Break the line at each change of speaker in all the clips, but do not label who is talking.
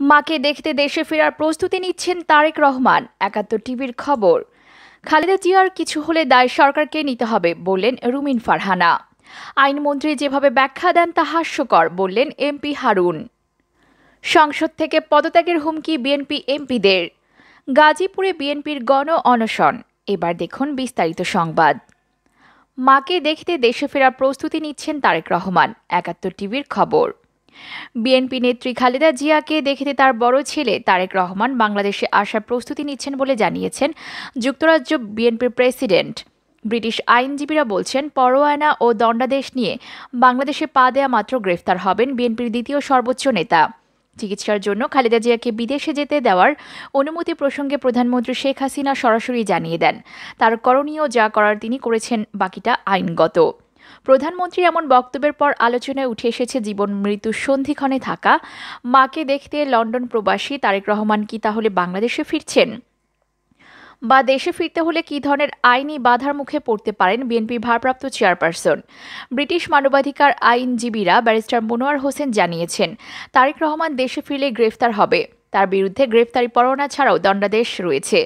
মাকে দেখতে দেশে ফেরার প্রস্তুতি নিচ্ছেন তারেক রহমান। ৭১ টিভির খবর। খালেদা জিয়ার কিছু হলে দায় সরকারকে নিতে হবে বললেন রুমিন ফারহানা। আইনমন্ত্রী যেভাবে ব্যাখ্যা দেন তা হাস্যকর বললেন এমপি হারুন। সংসদ থেকে পদত্যাগের হুমকি বিএনপি এমপিদের। গাজীপুরে বিএনপির গণ অনশন। এবার দেখুন বিস্তারিত সংবাদ। মাকে দেখতে দেশে ফেরার প্রস্তুতি নিচ্ছেন তারেক রহমান। ৭১ টিভির খবর। বিএনপি নেত্রী খালেদা জিয়াকে দেখতে তার বড় ছেলে তারেক রহমান বাংলাদেশে আসার প্রস্তুতি নিচ্ছেন বলে জানিয়েছেন যুক্তরাজ্য বিএনপির প্রেসিডেন্ট। ব্রিটিশ আইনজীবীরা বলছেন, পরোয়ানা ও দণ্ডাদেশ নিয়ে বাংলাদেশে পা দেয়া মাত্র গ্রেফতার হবেন বিএনপির দ্বিতীয় সর্বোচ্চ নেতা। চিকিৎসার জন্য খালেদা জিয়াকে বিদেশে যেতে দেওয়ার অনুমতি প্রসঙ্গে প্রধানমন্ত্রী শেখ হাসিনা সরাসরি জানিয়ে দেন, তার করণীয় যা করার তিনি করেছেন, বাকিটা আইনগত। প্রধানমন্ত্রী এমন বক্তব্যের পর আলোচনায় উঠে এসেছে জীবন মৃত্যুর সন্ধিক্ষণে থাকা মাকে দেখতে লন্ডন প্রবাসী তারেক রহমান কি তাহলে বাংলাদেশে ফিরছেন, বা দেশে ফিরতে হলে কী ধরনের আইনি বাধার মুখে পড়তে পারেন বিএনপি ভারপ্রাপ্ত চেয়ারপারসন। ব্রিটিশ মানবাধিকার আইনজীবীরা ব্যারিস্টার মনোয়ার হোসেন জানিয়েছেন, তারেক রহমান দেশে ফিরলে গ্রেফতার হবে। তার বিরুদ্ধে গ্রেফতারি পরোয়ানা ছাড়াও দণ্ডাদেশ রয়েছে,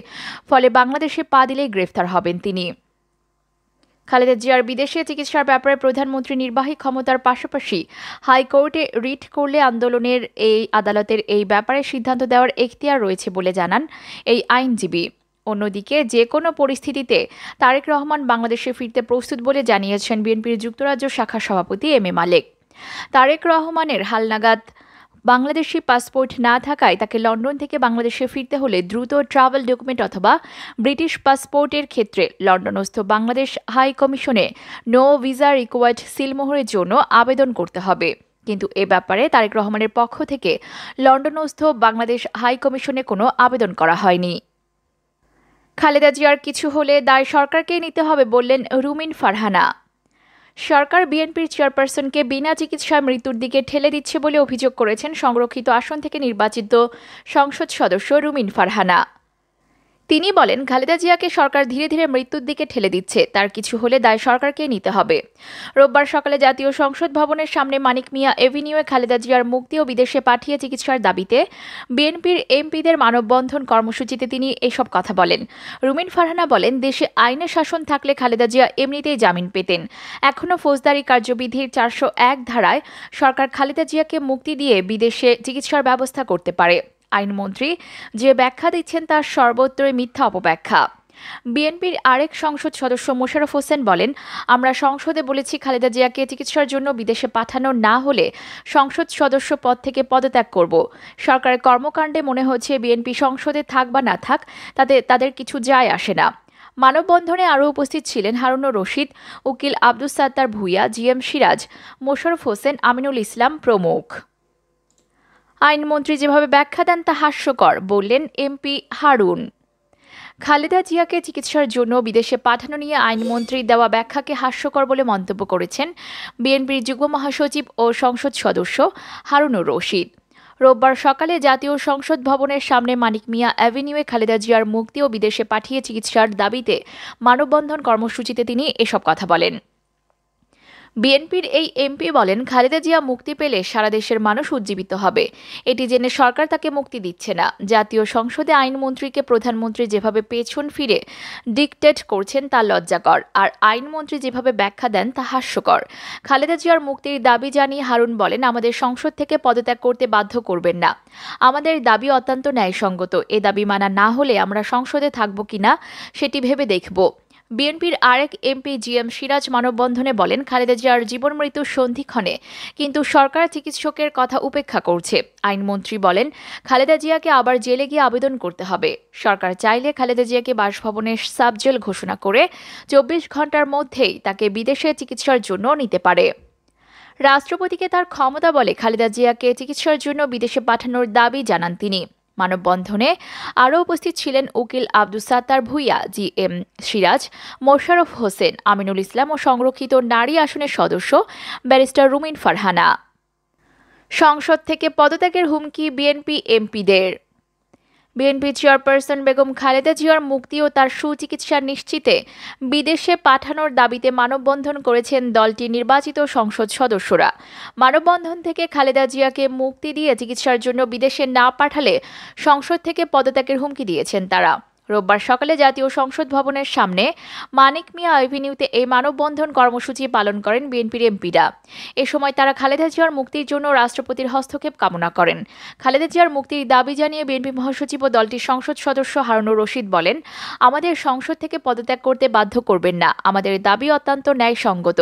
ফলে বাংলাদেশে পা দিলেই গ্রেফতার হবেন তিনি। খালেদা জিয়ার বিদেশে চিকিৎসার ব্যাপারে প্রধানমন্ত্রী নির্বাহী ক্ষমতার পাশাপাশি হাইকোর্টে রিট করলে আদালতের এই ব্যাপারে সিদ্ধান্ত দেওয়ার এখতিয়ার রয়েছে বলে জানান এই আইনজীবী। অন্যদিকে যে কোনো পরিস্থিতিতে তারেক রহমান বাংলাদেশে ফিরতে প্রস্তুত বলে জানিয়েছেন বিএনপির যুক্তরাজ্য শাখা সভাপতি এম এ মালেক। তারেক রহমানের হালনাগাদ বাংলাদেশি পাসপোর্ট না থাকায় তাকে লন্ডন থেকে বাংলাদেশে ফিরতে হলে দ্রুত ট্রাভেল ডকুমেন্ট অথবা ব্রিটিশ পাসপোর্টের ক্ষেত্রে লন্ডনস্থ বাংলাদেশ হাই কমিশনে নো ভিসা রিকোয়ার্ড সিলমোহরের জন্য আবেদন করতে হবে। কিন্তু এ ব্যাপারে তারেক রহমানের পক্ষ থেকে লন্ডনস্থ বাংলাদেশ হাই কমিশনে কোনো আবেদন করা হয়নি। খালেদা জিয়ার কিছু হলে দায় সরকারকেই নিতে হবে বললেন রুমিন ফারহানা। সরকার বিএনপির চেয়ারপারসনকে বিনা চিকিৎসায় মৃত্যুর দিকে ঠেলে দিচ্ছে বলে অভিযোগ করেছেন সংরক্ষিত আসন থেকে নির্বাচিত সংসদ সদস্য রুমিন ফারহানা। তিনি বলেন, খালেদা জিয়াকে সরকার ধীরে ধীরে মৃত্যুর দিকে ঠেলে দিচ্ছে, তার কিছু হলে দায় সরকারকে নিতে হবে। রোববার সকালে জাতীয় সংসদ ভবনের সামনে মানিক মিয়া এভিনিউয়ে খালেদা জিয়ার মুক্তি ও বিদেশে পাঠিয়ে চিকিৎসার দাবিতে বিএনপির এমপিদের মানববন্ধন কর্মসূচিতে তিনি এসব কথা বলেন। রুমিন ফারহানা বলেন, দেশে আইনের শাসন থাকলে খালেদা জিয়া এমনিতেই জামিন পেতেন। এখনও ফৌজদারি কার্যবিধির ৪০১ ধারায় সরকার খালেদা জিয়াকে মুক্তি দিয়ে বিদেশে চিকিৎসার ব্যবস্থা করতে পারে। আইনমন্ত্রী যে ব্যাখ্যা দিচ্ছেন তা সর্বত্রই মিথ্যা অপব্যাখ্যা। বিএনপির আরেক সংসদ সদস্য মোশাররফ হোসেন বলেন, আমরা সংসদে বলেছি খালেদা জিয়াকে চিকিৎসার জন্য বিদেশে পাঠানো না হলে সংসদ সদস্য পদ থেকে পদত্যাগ করব। সরকারের কর্মকাণ্ডে মনে হচ্ছে বিএনপি সংসদে থাক বা না থাক তাতে তাদের কিছু যায় আসে না। মানববন্ধনে আরও উপস্থিত ছিলেন হারুনুর রশিদ, উকিল আব্দুস সাত্তার ভূঁইয়া, জিএম সিরাজ, মোশাররফ হোসেন, আমিনুল ইসলাম প্রমুখ। আইনমন্ত্রী যেভাবে ব্যাখ্যা দেন তা হাস্যকর বললেন এমপি হারুন। খালেদা জিয়াকে চিকিৎসার জন্য বিদেশে পাঠানো নিয়ে আইনমন্ত্রীর দেওয়া ব্যাখ্যাকে হাস্যকর বলে মন্তব্য করেছেন বিএনপির যুগ্ম মহাসচিব ও সংসদ সদস্য হারুনুর রশিদ। রোববার সকালে জাতীয় সংসদ ভবনের সামনে মানিক মিয়া অ্যাভিনিউয়ে খালেদা জিয়ার মুক্তি ও বিদেশে পাঠিয়ে চিকিৎসার দাবিতে মানববন্ধন কর্মসূচিতে তিনি এসব কথা বলেন। বিএনপির এই এমপি বলেন, খালেদা জিয়া মুক্তি পেলে সারা দেশের মানুষ উজ্জীবিত হবে। এটি জেনে সরকার তাকে মুক্তি দিচ্ছে না। জাতীয় সংসদে আইনমন্ত্রীকে প্রধানমন্ত্রী যেভাবে পেছন ফিরে ডিকটেট করছেন তা লজ্জাকর, আর আইনমন্ত্রী যেভাবে ব্যাখ্যা দেন তা হাস্যকর। খালেদা জিয়ার মুক্তির দাবি জানিয়ে হারুন বলেন, আমাদের সংসদ থেকে পদত্যাগ করতে বাধ্য করবেন না। আমাদের দাবি অত্যন্ত ন্যায়সঙ্গত। এ দাবি মানা না হলে আমরা সংসদে থাকব কিনা সেটি ভেবে দেখব। বিএনপির আরেক এমপি জিএম সিরাজ মানববন্ধনে বলেন, খালেদা জিয়ার জীবন মৃত্যুর সন্ধিক্ষণে কিন্তু সরকার চিকিৎসকের কথা উপেক্ষা করছে। আইনমন্ত্রী বলেন, খালেদা জিয়াকে আবার জেলে গিয়ে আবেদন করতে হবে। সরকার চাইলে খালেদা জিয়াকে বাসভবনের সাবজেল ঘোষণা করে ২৪ ঘণ্টার মধ্যেই তাকে বিদেশে চিকিৎসার জন্য নিতে পারে। রাষ্ট্রপতিকে তার ক্ষমতা বলে খালেদা জিয়াকে চিকিৎসার জন্য বিদেশে পাঠানোর দাবি জানান তিনি। মানববন্ধনে আরও উপস্থিত ছিলেন উকিল আব্দুস সাত্তার ভূঁইয়া, জিএম সিরাজ, মোশাররফ হোসেন, আমিনুল ইসলাম ও সংরক্ষিত নারী আসনের সদস্য ব্যারিস্টার রুমিন ফারহানা। সংসদ থেকে পদত্যাগের হুমকি বিএনপি এমপিদের। বিএনপি চেয়ারপারসন বেগম খালেদা জিয়ার মুক্তি ও তার সুচিকিৎসা নিশ্চিতে বিদেশে পাঠানোর দাবিতে মানববন্ধন করেছেন দলটির নির্বাচিত সংসদ সদস্যরা। মানববন্ধন থেকে খালেদা জিয়াকে মুক্তি দিয়ে চিকিৎসার জন্য বিদেশে না পাঠালে সংসদ থেকে পদত্যাগের হুমকি দিয়েছেন তারা। রোববার সকালে জাতীয় সংসদ ভবনের সামনে মানিক মিয়া এভিনিউতে এই মানববন্ধন কর্মসূচি পালন করেন বিএনপির এমপিরা। এ সময় তারা খালেদা জিয়ার মুক্তির জন্য রাষ্ট্রপতির হস্তক্ষেপ কামনা করেন। খালেদা জিয়ার মুক্তির দাবি জানিয়ে বিএনপি মহাসচিব ও দলটির সংসদ সদস্য হারুনুর রশিদ বলেন, আমাদের সংসদ থেকে পদত্যাগ করতে বাধ্য করবেন না। আমাদের দাবি অত্যন্ত ন্যায়সঙ্গত।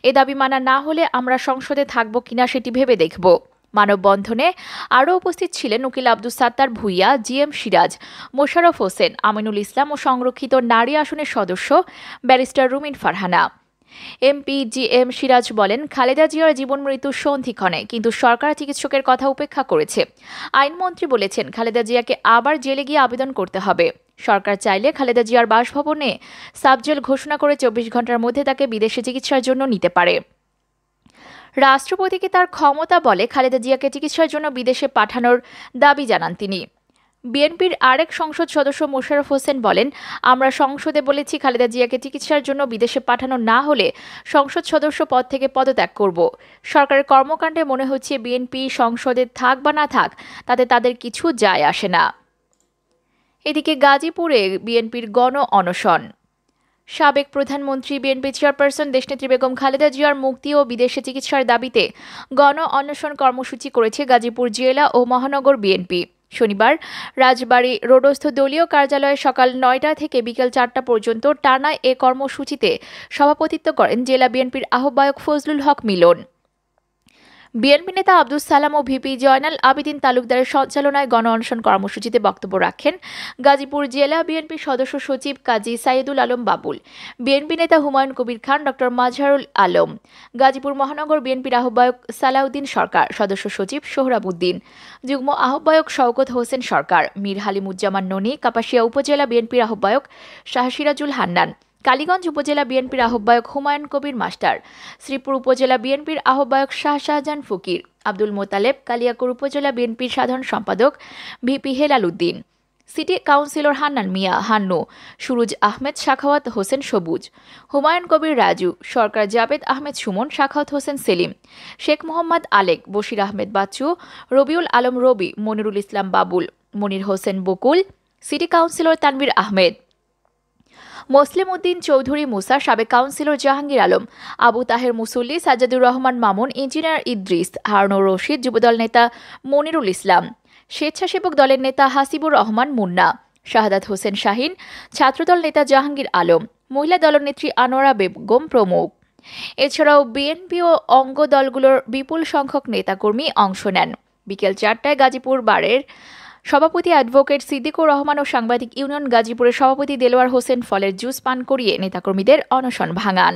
এ দাবি মানা না হলে আমরা সংসদে থাকব কিনা সেটি ভেবে দেখব। মানববন্ধনে আরও উপস্থিত ছিলেন উকিল আব্দুস সাত্তার ভূঁইয়া, জিএম সিরাজ, মোশাররফ হোসেন, আমিনুল ইসলাম ও সংরক্ষিত নারী আসনের সদস্য ব্যারিস্টার রুমিন ফারহানা। এমপি জিএম সিরাজ বলেন, খালেদা জিয়ার জীবন মৃত্যু সন্ধিক্ষণে, কিন্তু সরকার চিকিৎসকের কথা উপেক্ষা করেছে। আইনমন্ত্রী বলেছেন, খালেদা জিয়াকে আবার জেলে গিয়ে আবেদন করতে হবে। সরকার চাইলে খালেদা জিয়ার বাসভবনে সাবজেল ঘোষণা করে 24 ঘন্টার মধ্যে তাকে বিদেশে চিকিৎসার জন্য নিতে পারে। রাষ্ট্রপতিকে তার ক্ষমতা বলে খালেদা জিয়াকে চিকিৎসার জন্য বিদেশে পাঠানোর দাবি জানান তিনি। বিএনপির আরেক সংসদ সদস্য মোশাররফ হোসেন বলেন, আমরা সংসদে বলেছি খালেদা জিয়াকে চিকিৎসার জন্য বিদেশে পাঠানো না হলে সংসদ সদস্য পদ থেকে পদত্যাগ করব। সরকারের কর্মকাণ্ডে মনে হচ্ছে বিএনপি সংসদে থাক বা না থাক তাতে তাদের কিছু যায় আসে না। এদিকে গাজীপুরে বিএনপির গণ অনশন। সাবেক প্রধানমন্ত্রী বিএনপি চেয়ারপারসন দেশনেত্রী বেগম খালেদা জিয়ার মুক্তি ও বিদেশে চিকিৎসার দাবিতে গণ অনশন কর্মসূচি করেছে গাজীপুর জেলা ও মহানগর বিএনপি। শনিবার রাজবাড়ী রোডস্থ দলীয় কার্যালয়ে সকাল 9টা থেকে বিকেল 4টা পর্যন্ত টানা এ কর্মসূচিতে সভাপতিত্ব করেন জেলা বিএনপির আহ্বায়ক ফজলুল হক মিলন। বিএনপি নেতা আব্দুস সালাম ও ভিপি জয়নাল আবেদিন তালুকদারের সঞ্চালনায় গণ অনশন কর্মসূচিতে বক্তব্য রাখেন গাজীপুর জেলা বিএনপি সদস্য সচিব কাজী সাইদুল আলম বাবুল, বিএনপি নেতা হুমায়ুন কবির খান, ডক্টর মাজহারুল আলম, গাজীপুর মহানগর বিএনপির আহ্বায়ক সালাউদ্দিন সরকার, সদস্য সচিব সোহরাবুদ্দিন, যুগ্ম আহ্বায়ক শওকত হোসেন সরকার, মীর হালিমুজ্জামান ননী, কাপাসিয়া উপজেলা বিএনপির আহ্বায়ক শাহ সিরাজুল হান্নান, কালীগঞ্জ উপজেলা বিএনপির আহ্বায়ক হুমায়ুন কবির মাস্টার, শ্রীপুর উপজেলা বিএনপির আহ্বায়ক শাহজাহান ফকির, আব্দুল মোতালেব, কালিয়াকৈর উপজেলা বিএনপির সাধারণ সম্পাদক VP Helal Uddin, city councillor Hannan Mia Hannu, Suruj Ahmed, Sakhawat Hossain Sabuj, Humayun কবির রাজু, সরকার জাবেদ আহমেদ সুমন, সাখাওয়াত হোসেন সেলিম, শেখ মোহাম্মদ আলেক, বশির আহমেদ বাচ্চু, রবিউল আলম রবি, মনিরুল ইসলাম বাবুল, মনির হোসেন বকুল, সিটি কাউন্সিলর তানভীর আহমেদ, মোসলেম উদ্দিন চৌধুরী মুসা, সাবেক কাউন্সিলর জাহাঙ্গীর আলম, আবু তাহের মুসল্লি, সাজ্জাদুর রহমান মামুন, ইঞ্জিনিয়ার ইদ্রিস, হারুনুর রশিদ, যুবদল নেতা মনিরুল ইসলাম, স্বেচ্ছাসেবক দলের নেতা হাসিবুর রহমান মুন্না, শাহাদাত হোসেন শাহিন, ছাত্রদল নেতা জাহাঙ্গীর আলম, মহিলা দলনেত্রী আনোয়ারা বেগম প্রমুখ। এছাড়াও বিএনপি ও অঙ্গ দলগুলোর বিপুল সংখ্যক নেতাকর্মী অংশ নেন। বিকেল 4টায় গাজীপুর বারের সভাপতি অ্যাডভোকেট সিদ্দিকুর রহমান ও সাংবাদিক ইউনিয়ন গাজীপুরের সভাপতি দেলোয়ার হোসেন ফলের জুস পান করিয়ে নেতাকর্মীদের অনশন ভাঙান।